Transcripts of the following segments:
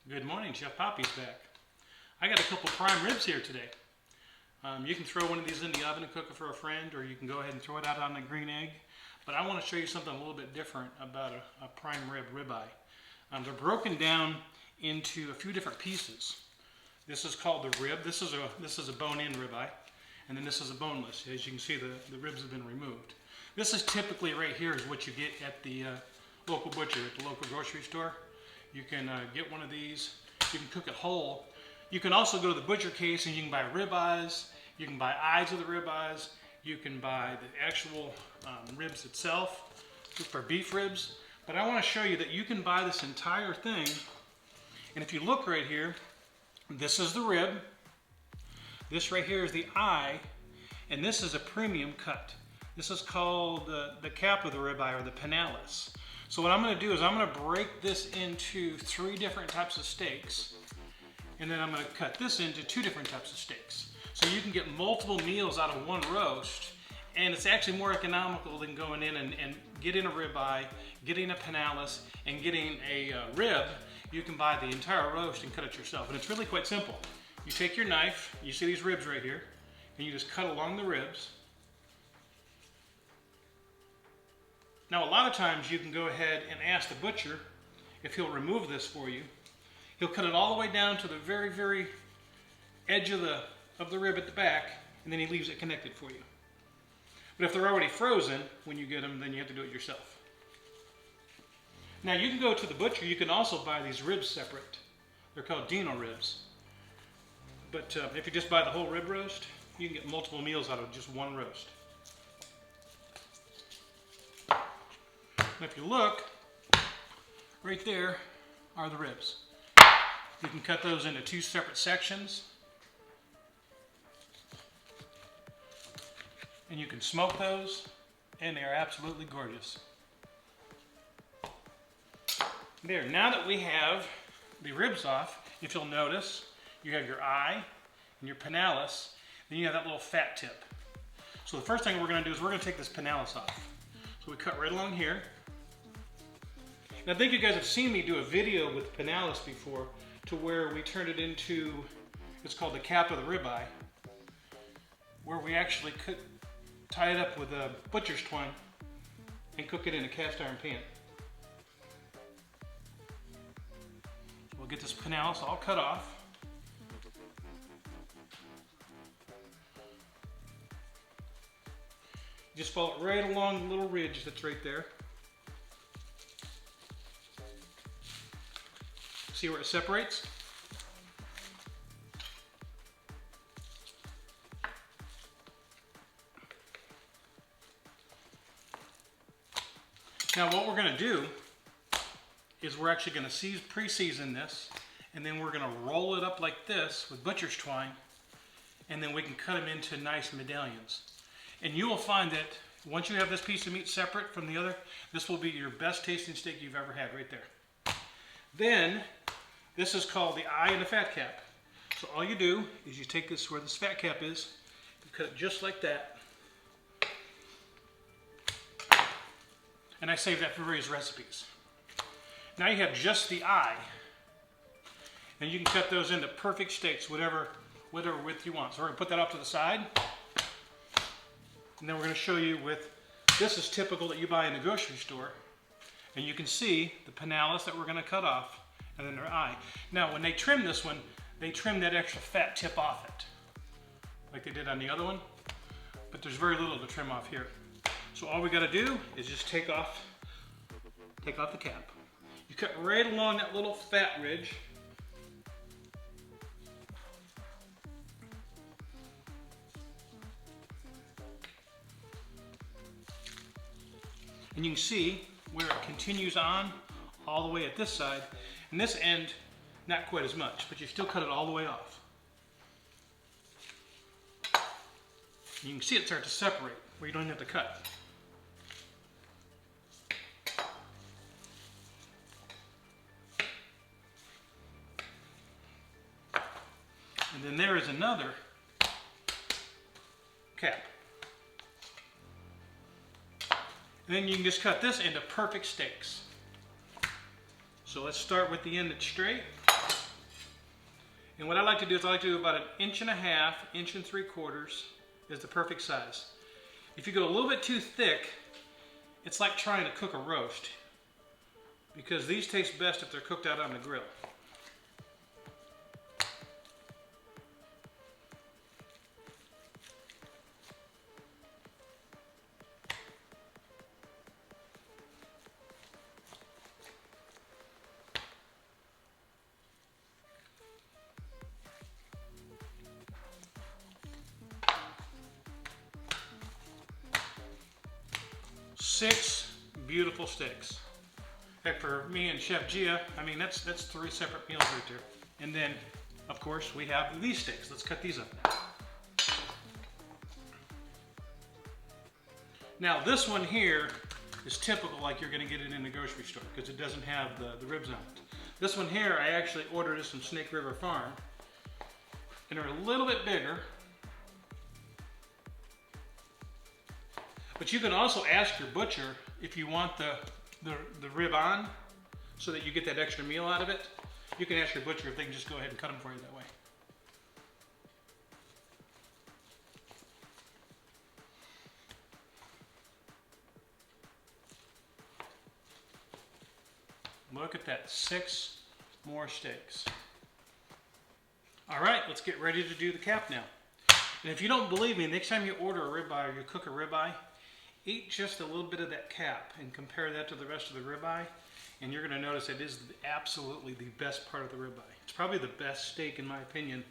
Good morning, Chef Poppi's back. I got a couple prime ribs here today. You can throw one of these in the oven and cook it for a friend, or you can go ahead and throw it out on the green egg. But I want to show you something a little bit different about a prime rib ribeye. They're broken down into a few different pieces. This is called the rib. This is a bone-in ribeye, and then this is a boneless. As you can see, the ribs have been removed. This is typically right here is what you get at the local butcher, at the local grocery store. You can get one of these. You can cook it whole. You can also go to the butcher case and you can buy ribeyes. You can buy eyes of the ribeyes. You can buy the actual ribs itself, just for beef ribs. But I want to show you that you can buy this entire thing. And if you look right here, this is the rib. This right here is the eye. And this is a premium cut. This is called the cap of the ribeye, or the pinalis. So what I'm going to do is I'm going to break this into 3 different types of steaks, and then I'm going to cut this into 2 different types of steaks. So you can get multiple meals out of one roast, and it's actually more economical than going in and getting a ribeye, getting a pinalis, and getting a rib. You can buy the entire roast and cut it yourself, and it's really quite simple. You take your knife, you see these ribs right here, and you just cut along the ribs. Now, a lot of times you can go ahead and ask the butcher if he'll remove this for you. He'll cut it all the way down to the very, very edge of the rib at the back, and then he leaves it connected for you. But if they're already frozen when you get them, then you have to do it yourself. Now, you can go to the butcher. You can also buy these ribs separate. They're called Dino ribs. But if you just buy the whole rib roast, you can get multiple meals out of just one roast. And if you look, right there are the ribs. You can cut those into 2 separate sections. And you can smoke those, and they are absolutely gorgeous. There, now that we have the ribs off, if you'll notice, you have your eye and your pinalis, then you have that little fat tip. So the first thing we're going to do is we're going to take this pinalis off. So we cut right along here. And I think you guys have seen me do a video with pinalis before, to where we turned it into, it's called the cap of the ribeye, where we actually tie it up with a butcher's twine and cook it in a cast iron pan. So we'll get this pinalis all cut off. Just follow it right along the little ridge that's right there. See where it separates? Now what we're going to do is we're actually going to pre-season this, and then we're going to roll it up like this with butcher's twine, and then we can cut them into nice medallions. And you will find that once you have this piece of meat separate from the other, this will be your best tasting steak you've ever had right there. Then, this is called the eye and the fat cap. So all you do is you take this where this fat cap is, you cut it just like that. And I save that for various recipes. Now you have just the eye. And you can cut those into perfect steaks, whatever width you want. So we're going to put that off to the side. And then we're going to show you with, this is typical that you buy in the grocery store. And you can see the pinalis that we're going to cut off, and then their eye. Now, when they trim this one, they trim that extra fat tip off it, like they did on the other one. But there's very little to trim off here. So all we got to do is just take off the cap. You cut right along that little fat ridge. And you can see where it continues on all the way at this side. And this end, not quite as much, but you still cut it all the way off. You can see it start to separate where you don't even have to cut. And then there is another cap. And then you can just cut this into perfect steaks. So let's start with the end that's straight. And what I like to do is I like to do about 1.5 inches, 1 3/4 is the perfect size. If you go a little bit too thick, it's like trying to cook a roast, because these taste best if they're cooked out on the grill. Six beautiful steaks. Heck, for me and Chef Gia, I mean, that's 3 separate meals right there. And then, of course, we have these steaks. Let's cut these up now. Now, this one here is typical, like you're going to get it in the grocery store, because it doesn't have the ribs on it. This one here, I actually ordered this from Snake River Farm, and they're a little bit bigger. But you can also ask your butcher if you want the rib on, so that you get that extra meal out of it. You can ask your butcher if they can just go ahead and cut them for you that way. Look at that, 6 more steaks. All right, let's get ready to do the cap now. And if you don't believe me, next time you order a ribeye or you cook a ribeye, eat just a little bit of that cap and compare that to the rest of the ribeye, and you're going to notice it is absolutely the best part of the ribeye. It's probably the best steak, in my opinion,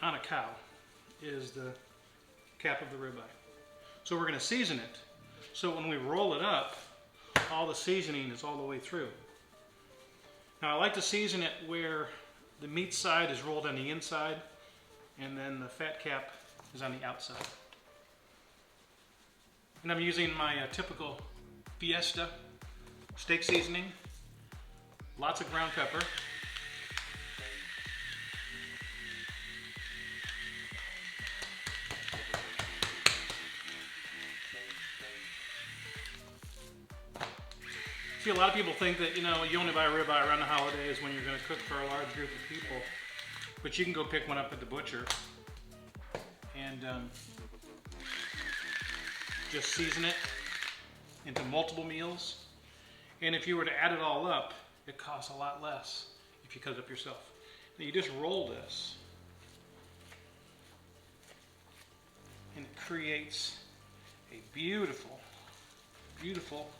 on a cow, is the cap of the ribeye. So we're going to season it, so when we roll it up, all the seasoning is all the way through. Now I like to season it where the meat side is rolled on the inside, and then the fat cap is on the outside. And I'm using my typical Fiesta steak seasoning, lots of ground pepper, see, a lot of people think that, you only buy a ribeye around the holidays when you're going to cook for a large group of people, but you can go pick one up at the butcher and just season it into multiple meals. And if you were to add it all up, it costs a lot less if you cut it up yourself. Now you just roll this, and it creates a beautiful, beautiful,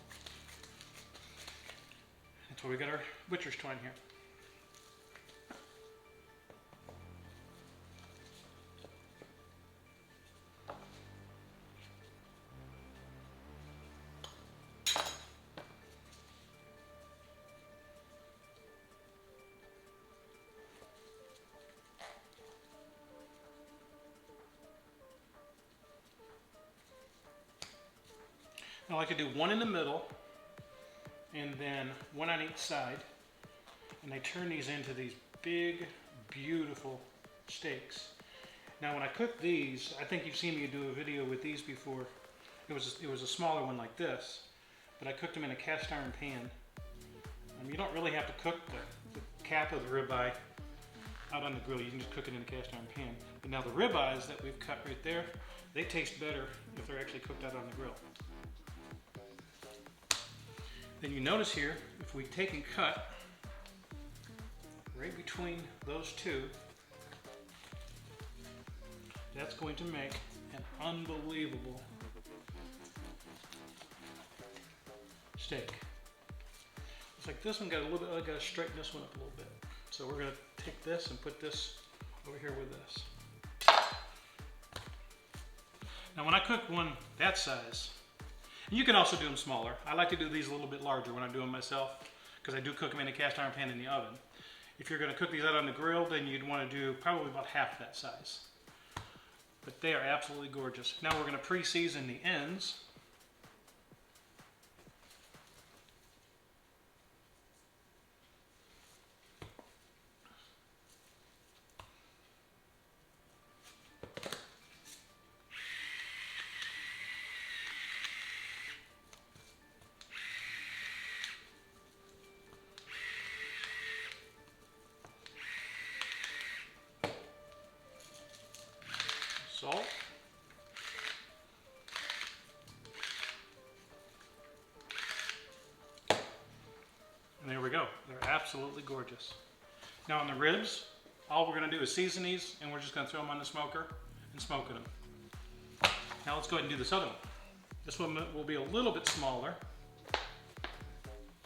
that's where we got our butcher's twine here. I like to do one in the middle and then one on each side, and I turn these into these big, beautiful steaks. Now when I cook these, I think you've seen me do a video with these before. It was a smaller one like this, but I cooked them in a cast iron pan. You don't really have to cook the cap of the ribeye out on the grill. You can just cook it in a cast iron pan. But now the ribeyes that we've cut right there, they taste better if they're actually cooked out on the grill. Then you notice here, if we take and cut right between those two, that's going to make an unbelievable steak. It's like this one got a little bit, I gotta straighten this one up a little bit. So we're gonna take this and put this over here with this. Now when I cook one that size, you can also do them smaller. I like to do these a little bit larger when I do them myself, because I do cook them in a cast iron pan in the oven. If you're going to cook these out on the grill, then you'd want to do probably about half that size. But they are absolutely gorgeous. Now we're going to pre-season the ends. go. They're absolutely gorgeous. Now on the ribs, all we're gonna do is season these and we're just gonna throw them on the smoker and smoke them. Now let's go ahead and do this other one. This one will be a little bit smaller.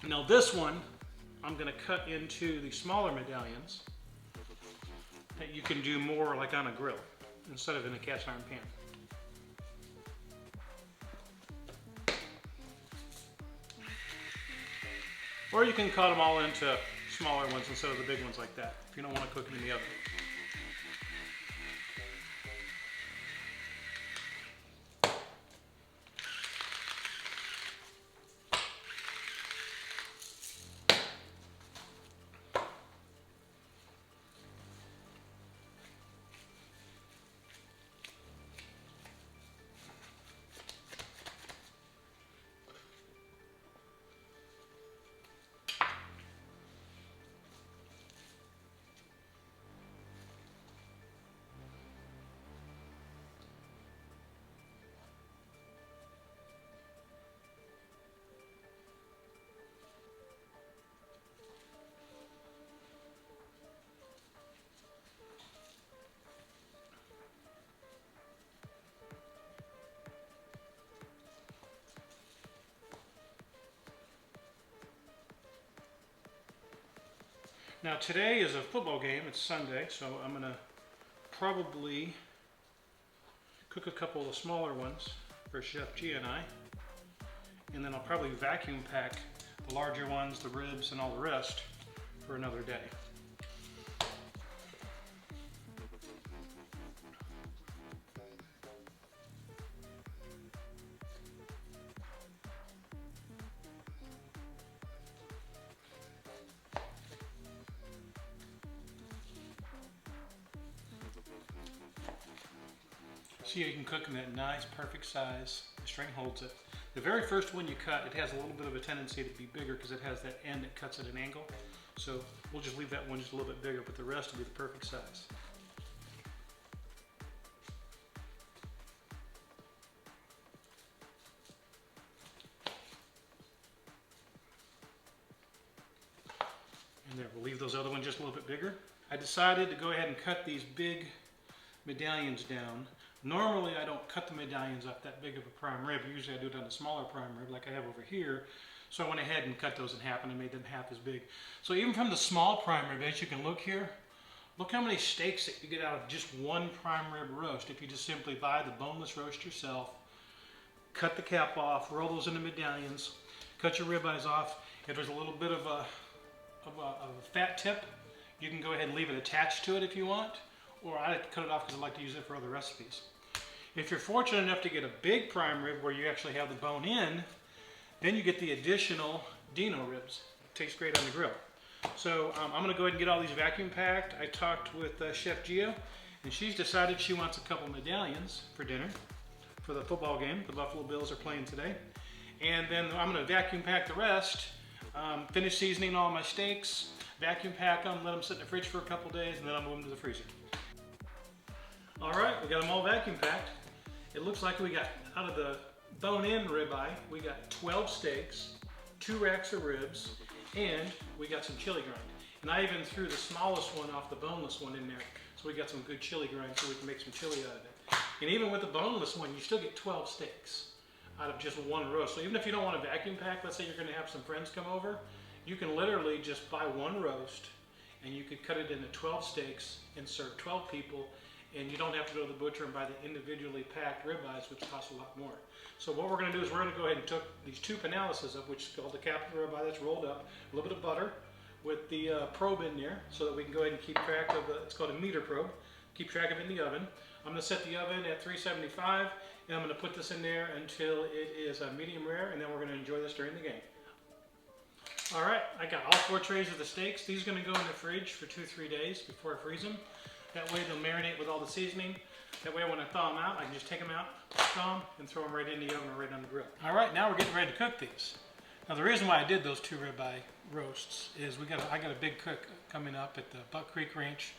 Now this one, I'm gonna cut into the smaller medallions that you can do more like on a grill instead of in a cast iron pan. Or you can cut them all into smaller ones instead of the big ones like that, if you don't want to cook them in the oven. Now today is a football game, it's Sunday, so I'm gonna probably cook a couple of the smaller ones for Chef G and I, and then I'll probably vacuum pack the larger ones, the ribs and all the rest for another day. See how you can cook them that nice, perfect size. The string holds it. The very first one you cut, it has a little bit of a tendency to be bigger because it has that end that cuts at an angle. So we'll just leave that one just a little bit bigger, but the rest will be the perfect size. And there, we'll leave those other ones just a little bit bigger. I decided to go ahead and cut these big medallions down. Normally I don't cut the medallions up that big of a prime rib. Usually I do it on a smaller prime rib like I have over here. So I went ahead and cut those in half and I made them half as big. So even from the small prime rib, as you can look here, look how many steaks that you get out of just one prime rib roast if you just simply buy the boneless roast yourself, cut the cap off, roll those into medallions, cut your ribeyes off. If there's a little bit of a fat tip, you can go ahead and leave it attached to it if you want. Or I cut it off because I like to use it for other recipes. If you're fortunate enough to get a big prime rib where you actually have the bone in, then you get the additional Dino ribs. It tastes great on the grill. So I'm going to go ahead and get all these vacuum packed. I talked with Chef Gio, and she's decided she wants a couple medallions for dinner for the football game. The Buffalo Bills are playing today. And then I'm going to vacuum pack the rest, finish seasoning all my steaks, vacuum pack them, let them sit in the fridge for a couple days, and then I'll move them to the freezer. All right, we got them all vacuum packed. It looks like we got, out of the bone-in ribeye, we got 12 steaks, 2 racks of ribs, and we got some chili grind. And I even threw the smallest one off the boneless one in there, so we got some good chili grind so we can make some chili out of it. And even with the boneless one, you still get 12 steaks out of just one roast. So even if you don't want to vacuum pack, let's say you're going to have some friends come over, you can literally just buy one roast, and you could cut it into 12 steaks and serve 12 people. And you don't have to go to the butcher and buy the individually packed ribeyes, which cost a lot more. So what we're going to do is we're going to go ahead and took these 2 panalysis of which is called the capital ribeye that's rolled up, a little bit of butter with the probe in there so that we can go ahead and keep track of it's called a meter probe, keep track of it in the oven. I'm going to set the oven at 375 and I'm going to put this in there until it is medium rare, and then we're going to enjoy this during the game. All right, I got all 4 trays of the steaks. These are going to go in the fridge for 2-3 days before I freeze them. That way they'll marinate with all the seasoning. That way when I thaw them out, I can just take them out, thaw them, and throw them right in the oven or right on the grill. All right, now we're getting ready to cook these. Now the reason why I did those 2 ribeye roasts is I got a big cook coming up at the Buck Creek Ranch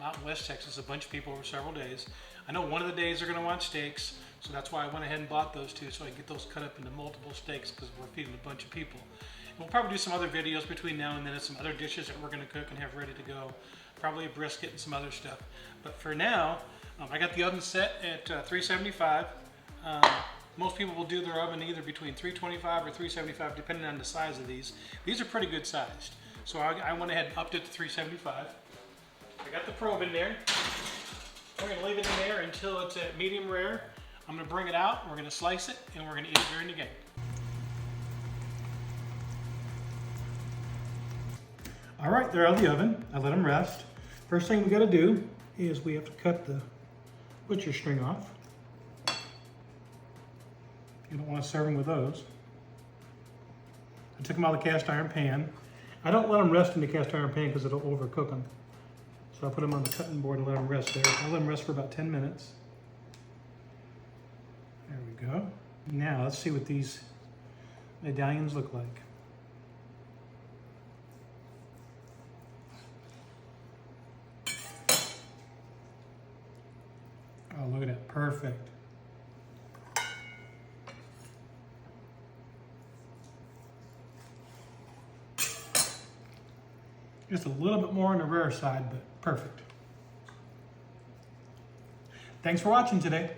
out in West Texas, a bunch of people over several days. I know one of the days they're going to want steaks, so that's why I went ahead and bought those 2 so I can get those cut up into multiple steaks because we're feeding a bunch of people. we'll probably do some other videos between now and then of some other dishes that we're going to cook and have ready to go. Probably a brisket and some other stuff. But for now, I got the oven set at 375. Most people will do their oven either between 325 or 375 depending on the size of these. These are pretty good sized. So I went ahead and upped it to 375. I got the probe in there. We're going to leave it in there until it's at medium rare. I'm going to bring it out, we're going to slice it, and we're going to eat it during the game. All right, they're out of the oven. I let them rest. First thing we got to do is we have to cut the butcher string off. You don't want to serve them with those. I took them out of the cast iron pan. I don't let them rest in the cast iron pan because it'll overcook them. So I put them on the cutting board and let them rest there. I let them rest for about 10 minutes. There we go. Now let's see what these medallions look like. Oh, look at that, perfect. Just a little bit more on the rare side, but perfect. Thanks for watching today.